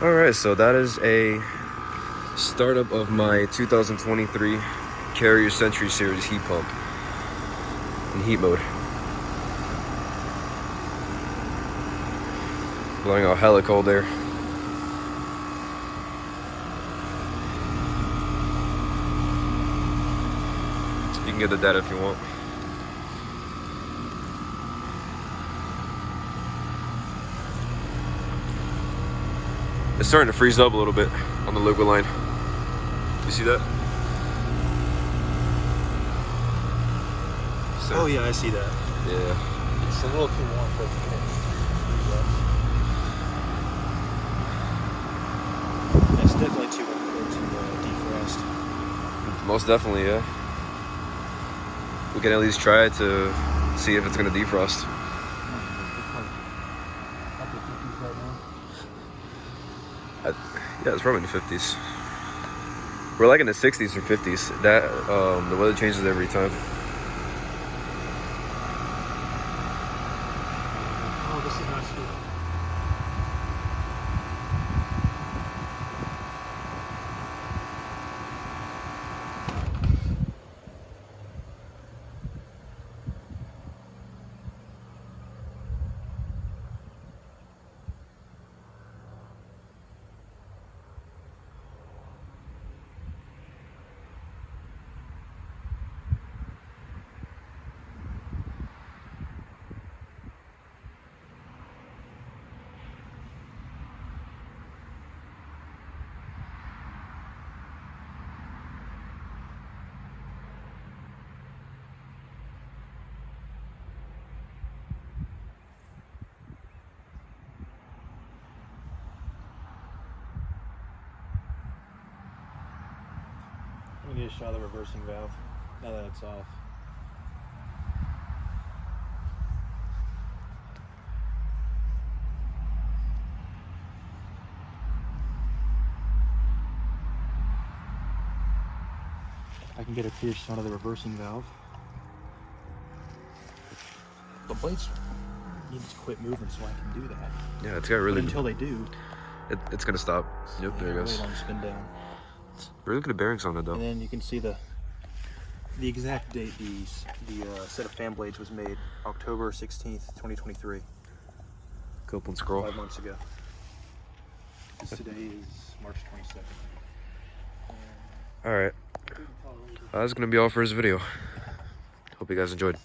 All right, so that is a startup of my 2023 Carrier Century Series heat pump in heat mode. Blowing out hella cold air. You can get the data if you want. It's starting to freeze up a little bit on the liquid line. You see that? So, oh yeah, I see that. Yeah. It's a little too warm for it to get. It's definitely too warm for it to defrost. Most definitely, yeah. We can at least try it to see if it's gonna defrost. Yeah, it's probably in the 50s. We're like in the 60s or 50s. That the weather changes every time. Oh, this is nice too. I'm gonna get a shot of the reversing valve now that it's off. I can get a clear shot of the reversing valve. The blades need to quit moving so I can do that. Yeah, it's got really. But until they do, it's gonna stop. Yep, there it goes. Really long spin down. Really good bearings on it though. And then you can see the exact date the set of fan blades was made, October 16th, 2023. Copeland scroll. 5 months ago. Today is March 22nd. All right. That's gonna be all for this video. Hope you guys enjoyed.